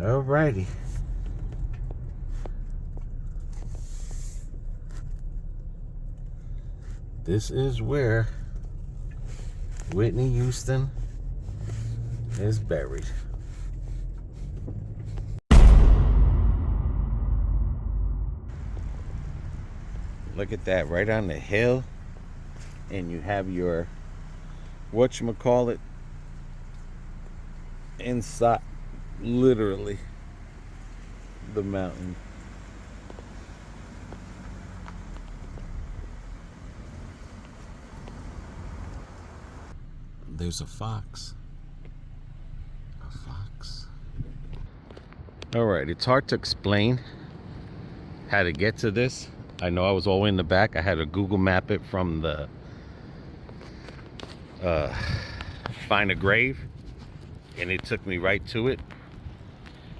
Alrighty. This is where Whitney Houston is buried. Look at that, right on the hill. And you have your whatchamacallit inside, literally, the mountain. There's a fox. A fox. Alright, it's hard to explain how to get to this. I know I was all the way in the back. I had to Google map it from the find a grave, and it took me right to it.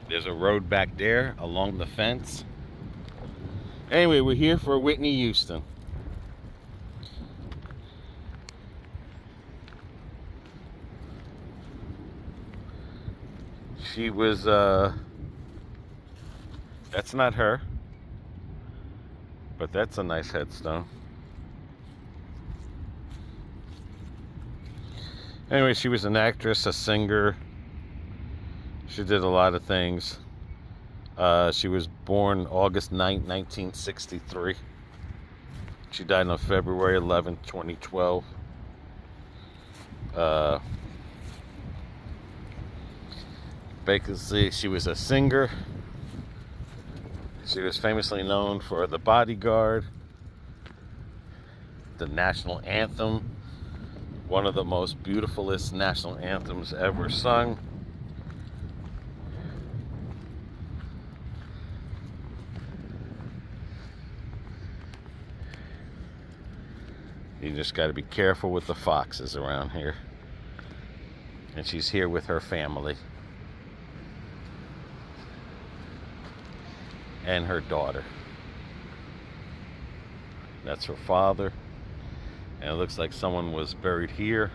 There's a road back there along the fence. Anyway, we're here for Whitney Houston. She was, that's not her, but that's a nice headstone. Anyway, she was an actress, a singer. She did a lot of things. She was born August 9th, 1963. She died on February 11th, 2012. Basically, she was a singer. She was famously known for The Bodyguard, the national anthem, one of the most beautifulest national anthems ever sung. You just got to be careful with the foxes around here. And she's here with her family and her daughter. That's her father. And it looks like someone was buried here.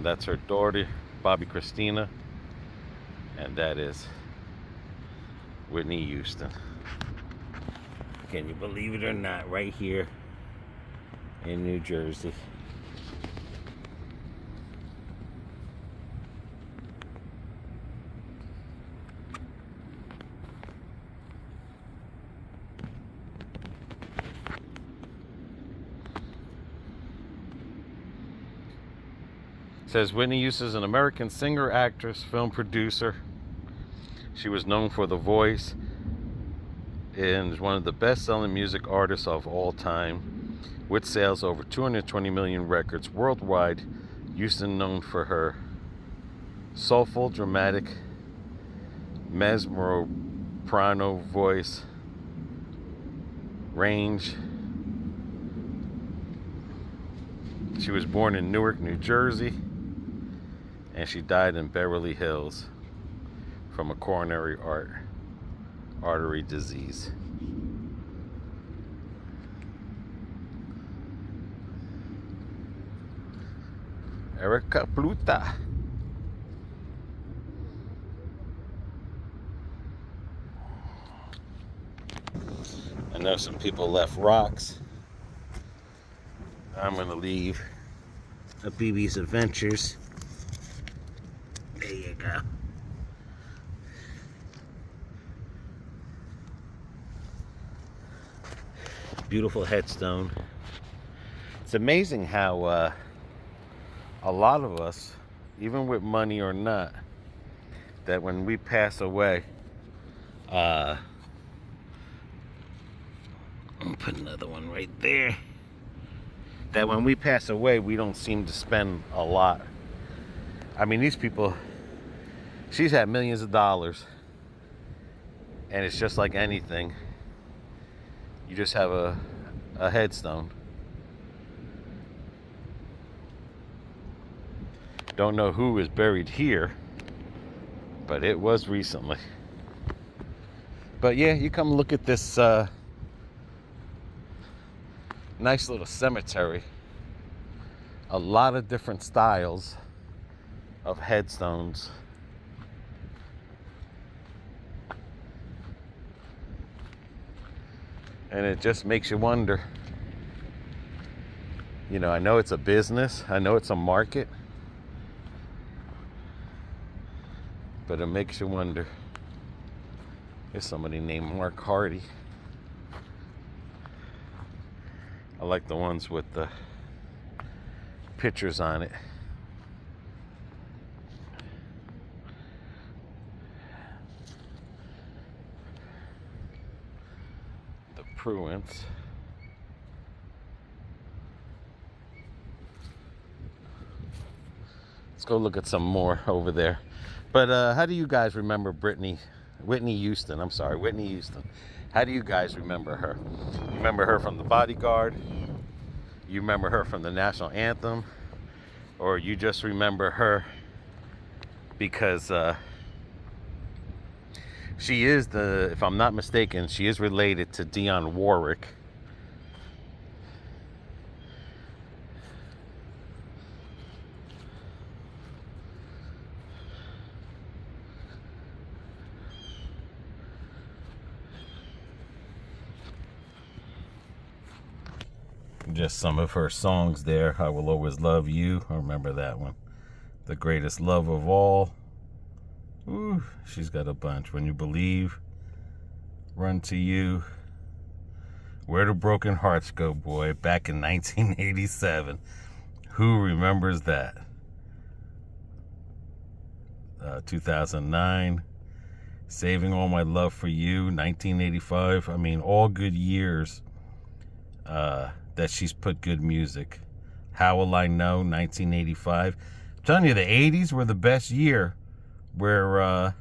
That's her daughter, Bobbi Kristina. And that is Whitney Houston. Can you believe it or not? Right here in New Jersey. It says Whitney Houston is an American singer, actress, film producer. She was known for The Voice and is one of the best-selling music artists of all time, with sales over 220 million records worldwide. Houston known for her soulful, dramatic, mesmer-soprano voice range. She was born in Newark, New Jersey, and she died in Beverly Hills from a coronary artery disease. Erica Pluta. I know some people left rocks. I'm gonna leave a BB's Adventures. There you go. Beautiful headstone. It's amazing how a lot of us, even with money or not, that when we pass away, I'll put another one right there, that when we pass away, we don't seem to spend a lot. I mean, these people, she's had millions of dollars, and it's just like anything. You just have a headstone. Don't know who is buried here, but it was recently. But yeah, you come look at this nice little cemetery. A lot of different styles of headstones And it just makes you wonder. You know, I know it's a business. I know it's a market. But it makes you wonder. There's somebody named Mark Hardy. I like the ones with the pictures on it. The Pruants. Let's go look at some more over there. But how do you guys remember Whitney Houston? I'm sorry, Whitney Houston. How do you guys remember her? You remember her from The Bodyguard? You remember her from the national anthem? Or you just remember her because she is if I'm not mistaken, she is related to Dionne Warwick. Just some of her songs there. I Will Always Love You. I remember that one. The Greatest Love of All. Ooh, she's got a bunch. When You Believe. Run to You. Where Do Broken Hearts Go, boy? Back in 1987. Who remembers that? 2009. Saving All My Love for You. 1985. I mean, all good years. That she's put good music. How Will I Know, 1985. I'm telling you, the 80s were the best year where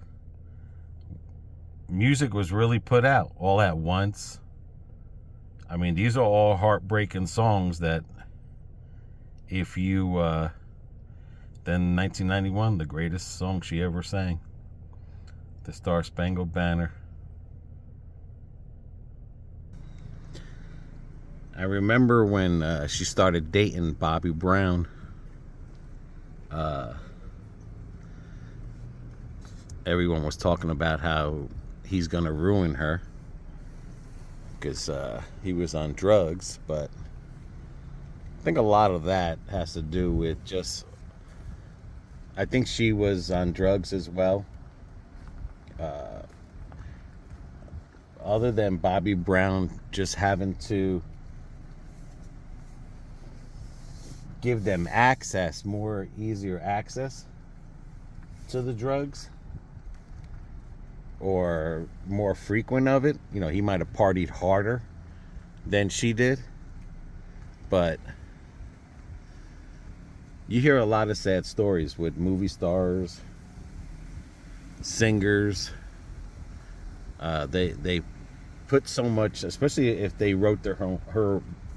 music was really put out all at once. I mean, these are all heartbreaking songs that if you... then 1991, the greatest song she ever sang. The Star Spangled Banner. I remember when she started dating Bobbi Brown. Everyone was talking about how he's going to ruin her because he was on drugs. But I think a lot of that has to do with just... I think she was on drugs as well. Other than Bobbi Brown just having to give them easier access to the drugs, or more frequent of it. You know, he might have partied harder than she did, but you hear a lot of sad stories with movie stars, singers. They put so much, especially if they wrote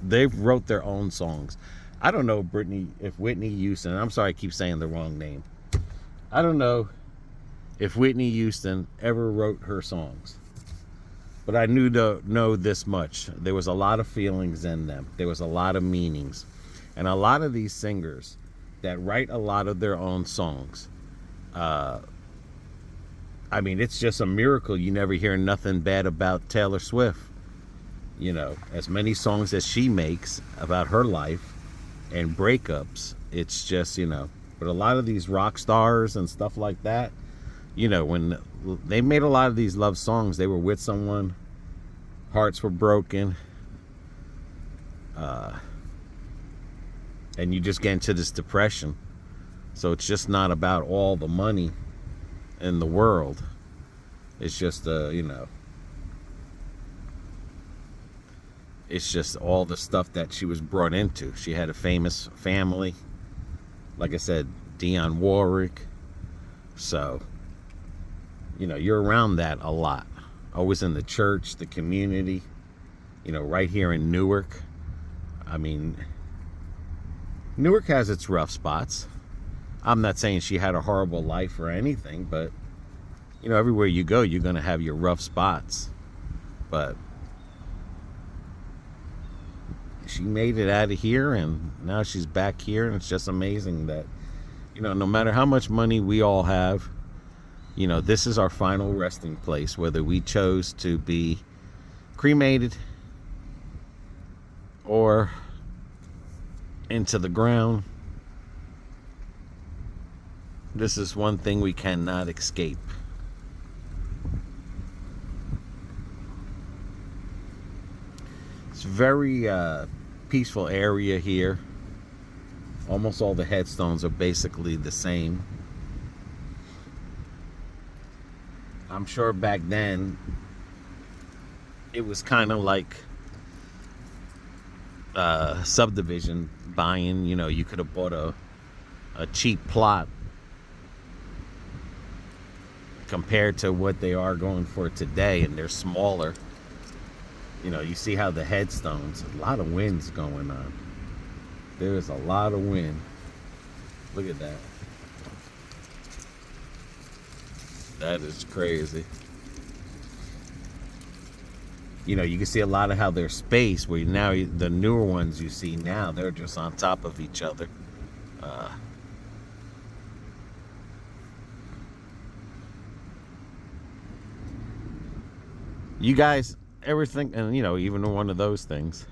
they wrote their own songs. I don't know if Whitney Houston, I'm sorry I keep saying the wrong name. I don't know if Whitney Houston ever wrote her songs. But I know this much. There was a lot of feelings in them. There was a lot of meanings. And a lot of these singers that write a lot of their own songs, I mean, it's just a miracle you never hear nothing bad about Taylor Swift. You know, as many songs as she makes about her life and breakups, it's just, you know, but a lot of these rock stars and stuff like that, you know, when they made a lot of these love songs, they were with someone, hearts were broken, and you just get into this depression. So it's just not about all the money in the world. It's just, you know, it's just all the stuff that she was brought into. She had a famous family. Like I said, Dionne Warwick. So, you know, you're around that a lot. Always in the church, the community. You know, right here in Newark. I mean, Newark has its rough spots. I'm not saying she had a horrible life or anything, but, you know, everywhere you go, you're going to have your rough spots. But she made it out of here, and now she's back here, and it's just amazing that, you know, no matter how much money we all have, you know, this is our final resting place, whether we chose to be cremated or into the ground. This is one thing we cannot escape. It's a very peaceful area here. Almost all the headstones are basically the same. I'm sure back then it was kind of like subdivision buying. You know, you could have bought a cheap plot compared to what they are going for today, and they're smaller. You know, you see how the headstones, a lot of wind's going on. There's a lot of wind. Look at that. That is crazy. You know, you can see a lot of how they're spaced, where now the newer ones you see now, they're just on top of each other. You guys ever think, and you know, even one of those things,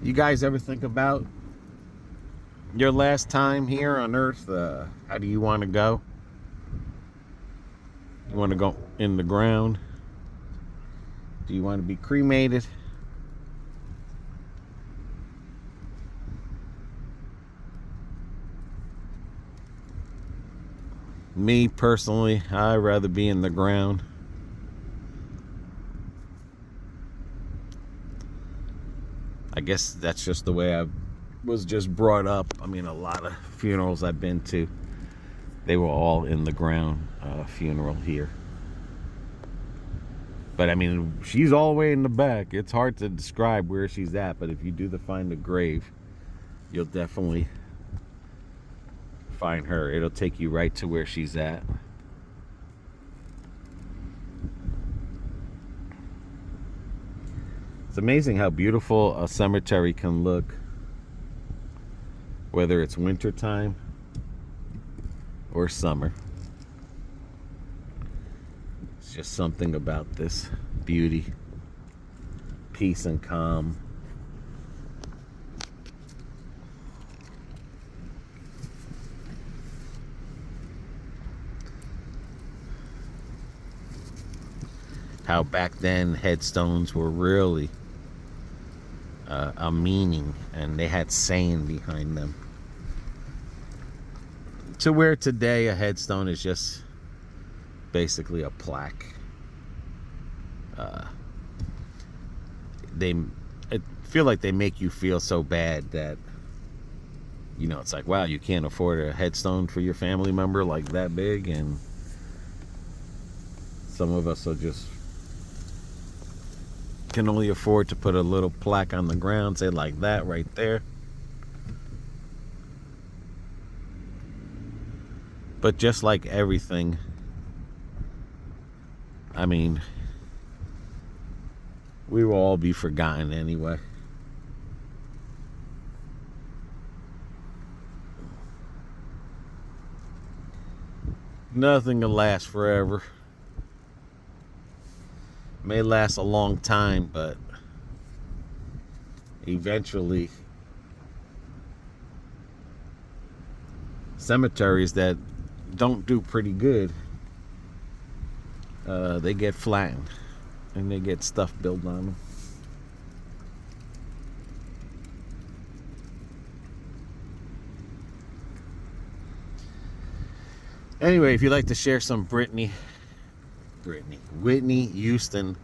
you guys ever think about your last time here on Earth? How do you want to go? You want to go in the ground? Do you want to be cremated? Me personally, I'd rather be in the ground. I guess that's just the way I was just brought up. I mean, a lot of funerals I've been to, they were all in the ground funeral here. But I mean, she's all the way in the back. It's hard to describe where she's at, but if you do find a grave, you'll definitely find her. It'll take you right to where she's at. It's amazing how beautiful a cemetery can look, whether it's wintertime or summer. It's just something about this beauty, peace and calm. How back then headstones were really a meaning, and they had saying behind them. To where today a headstone is just basically a plaque. I feel like they make you feel so bad that, you know, it's like, wow, you can't afford a headstone for your family member like that big, and some of us are just can only afford to put a little plaque on the ground, say like that right there. But just like everything, I mean, we will all be forgotten anyway. Nothing will last forever. May last a long time, but eventually cemeteries that don't do pretty good, they get flattened and they get stuff built on them. Anyway, if you'd like to share some Whitney Houston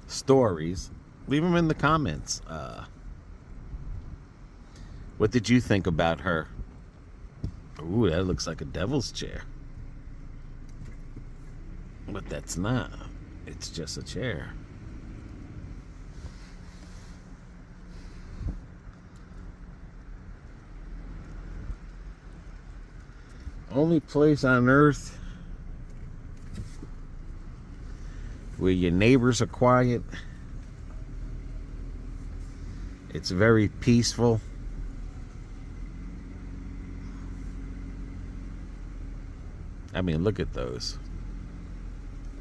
stories, leave them in the comments. What did you think about her? Ooh, that looks like a devil's chair. But that's not. It's just a chair. Only place on earth where your neighbors are quiet. It's very peaceful. I mean, look at those.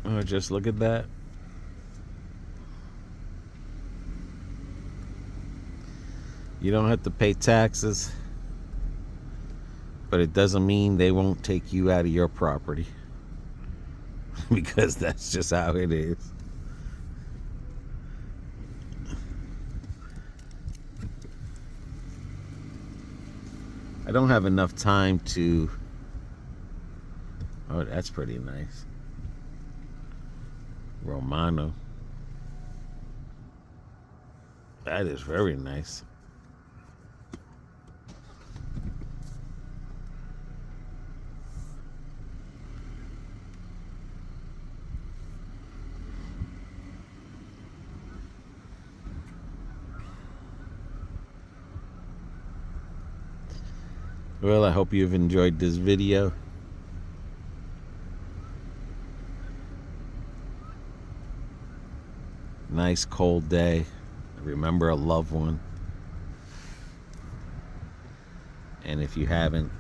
Oh, just look at that. You don't have to pay taxes, but it doesn't mean they won't take you out of your property. Because that's just how it is. I don't have enough time to... Oh, that's pretty nice. Romano. That is very nice. Well, I hope you've enjoyed this video. Nice cold day. Remember a loved one. And if you haven't,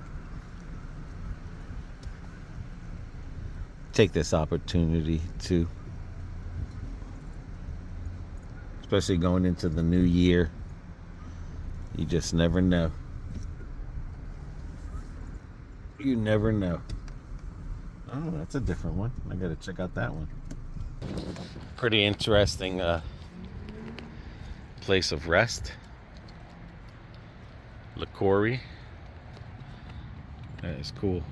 take this opportunity to, especially going into the new year. You just never know. You never know. Oh, that's a different one. I gotta check out that one. Pretty interesting place of rest. LaCorey. That is cool.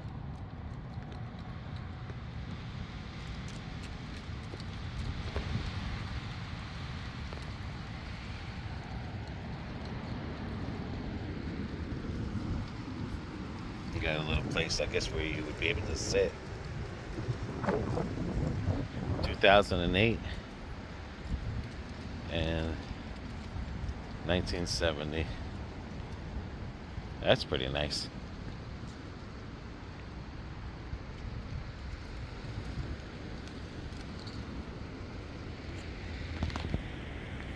You got a little place, I guess, where you would be able to sit. 2008 and 1970. That's pretty nice.